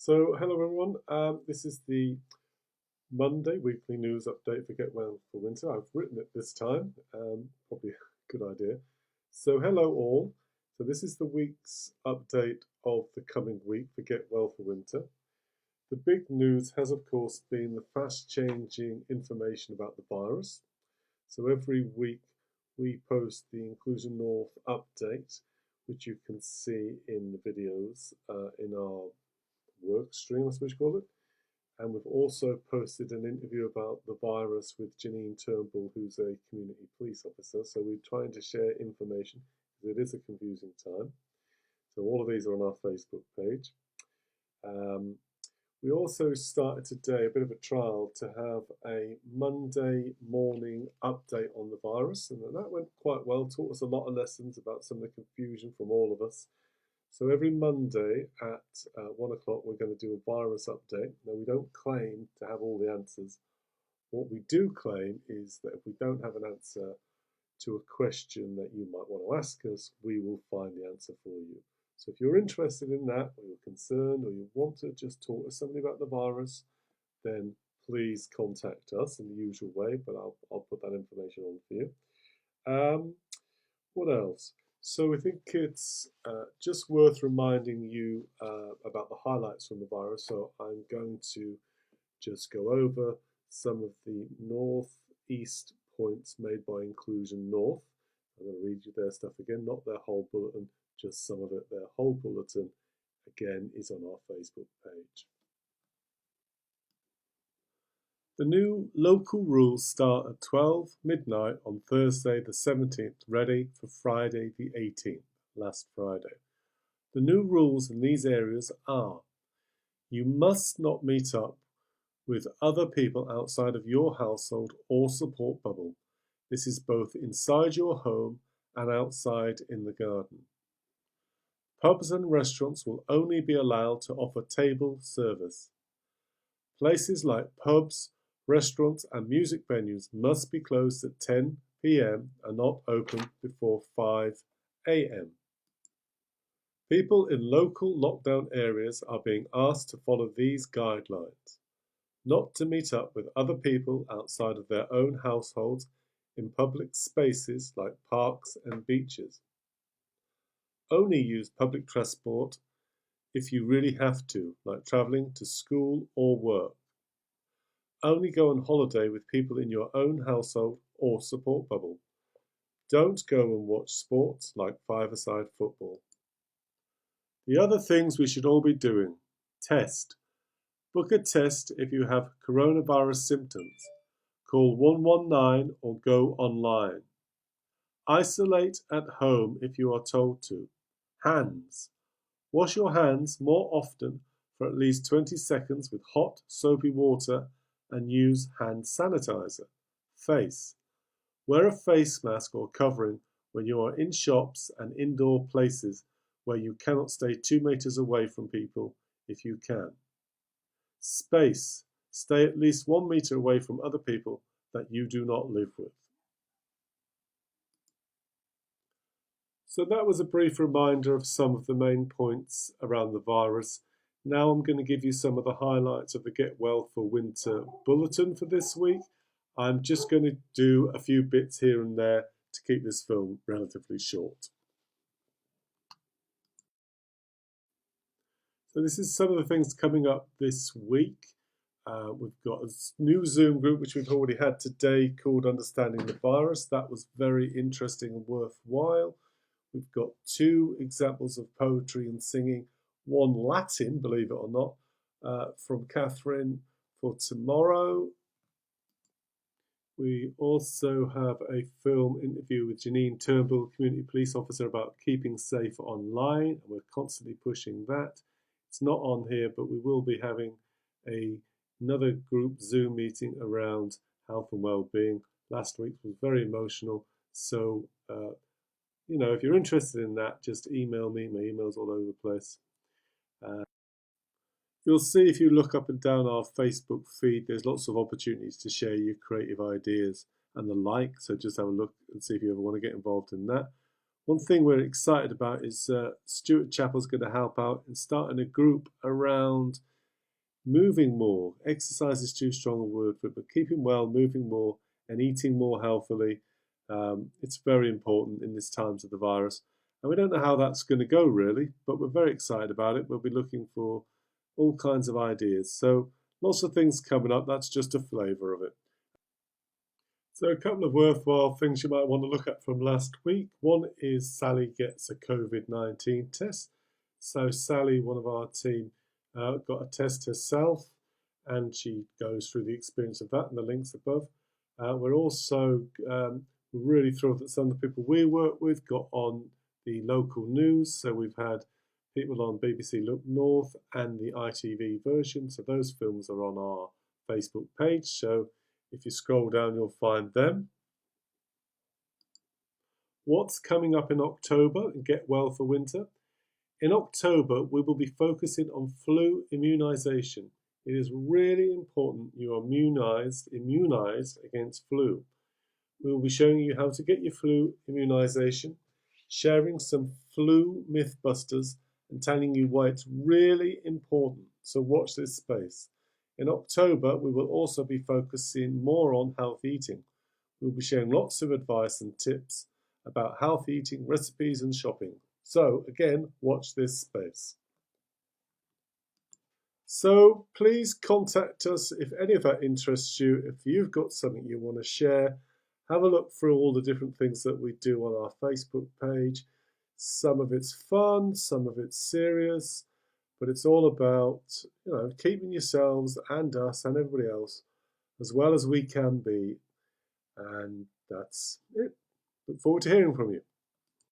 So, hello everyone. This is the Monday weekly news update for Get Well for Winter. I've written it this time, probably a good idea. So, hello all. So, this is the week's update of the coming week for Get Well for Winter. The big news has, of course, been the fast changing information about the virus. So, every week we post the Inclusion North update, which you can see in the videos in our work stream, I suppose you call it. And we've also posted an interview about the virus with Janine Turnbull, who's a community police officer. So we're trying to share information because it is a confusing time. So all of these are on our Facebook page. We also started today a bit of a trial to have a Monday morning update on the virus, and that went quite well. Taught us a lot of lessons about some of the confusion from all of us. So every Monday at 1 o'clock, we're going to do a virus update. Now, we don't claim to have all the answers. What we do claim is that if we don't have an answer to a question that you might want to ask us, we will find the answer for you. So if you're interested in that, or you're concerned, or you want to just talk to somebody about the virus, then please contact us in the usual way, but I'll put that information on for you. What else? So I think it's just worth reminding you about the highlights from the virus. So I'm going to just go over some of the northeast points made by Inclusion North. I'm going to read you their stuff again, not their whole bulletin, just some of it. Their whole bulletin, again, is on our Facebook page. The new local rules start at 12 midnight on Thursday the 17th, ready for Friday the 18th, last Friday. The new rules in these areas are: you must not meet up with other people outside of your household or support bubble. This is both inside your home and outside in the garden. Pubs and restaurants will only be allowed to offer table service. Places like pubs, restaurants and music venues must be closed at 10 p.m. and not open before 5 a.m. People in local lockdown areas are being asked to follow these guidelines: not to meet up with other people outside of their own households in public spaces like parks and beaches. Only use public transport if you really have to, like travelling to school or work. Only go on holiday with people in your own household or support bubble. Don't go and watch sports like five-a-side football. The other things we should all be doing: test. Book a test if you have coronavirus symptoms. Call 119 or go online. Isolate at home if you are told to. Hands. Wash your hands more often for at least 20 seconds with hot, soapy water and use hand sanitizer. Face. Wear a face mask or covering when you are in shops and indoor places where you cannot stay 2 meters away from people if you can. Space. Stay at least 1 meter away from other people that you do not live with. So that was a brief reminder of some of the main points around the virus. Now I'm going to give you some of the highlights of the Get Well for Winter bulletin for this week. I'm just going to do a few bits here and there to keep this film relatively short. So this is some of the things coming up this week. We've got a new Zoom group, which we've already had today, called Understanding the Virus. That was very interesting and worthwhile. We've got 2 examples of poetry and singing, one Latin, believe it or not, from Catherine for tomorrow. We also have a film interview with Janine Turnbull, community police officer, about keeping safe online, and we're constantly pushing that. It's not on here, but we will be having another group Zoom meeting around health and well-being. Last week was very emotional, so if you're interested in that, just email me. My email's all over the place. You'll see if you look up and down our Facebook feed, there's lots of opportunities to share your creative ideas and the like. So just have a look and see if you ever want to get involved in that. One thing we're excited about is Stuart Chapel's going to help out in starting a group around moving more. Exercise is too strong a word for it, but keeping well, moving more, and eating more healthily. It's very important in this times of the virus. And we don't know how that's going to go really, but we're very excited about it. We'll be looking for all kinds of ideas. So lots of things coming up. That's just a flavour of it. So a couple of worthwhile things you might want to look at from last week. One is Sally gets a COVID-19 test. So Sally, one of our team, got a test herself, and she goes through the experience of that and the links above. We're also really thrilled that some of the people we work with got on the local news. So we've had people on BBC Look North and the ITV version. So those films are on our Facebook page. So if you scroll down, you'll find them. What's coming up in October and Get Well for Winter? In October, we will be focusing on flu immunisation. It is really important you are immunised against flu. We will be showing you how to get your flu immunisation, sharing some flu mythbusters, and telling you why it's really important. So watch this space. In October, we will also be focusing more on healthy eating. We'll be sharing lots of advice and tips about healthy eating, recipes and shopping. So again, watch this space. So please contact us if any of that interests you. If you've got something you want to share, have a look through all the different things that we do on our Facebook page. Some of it's fun, some of it's serious, but it's all about, keeping yourselves and us and everybody else as well as we can be. And that's it. Look forward to hearing from you.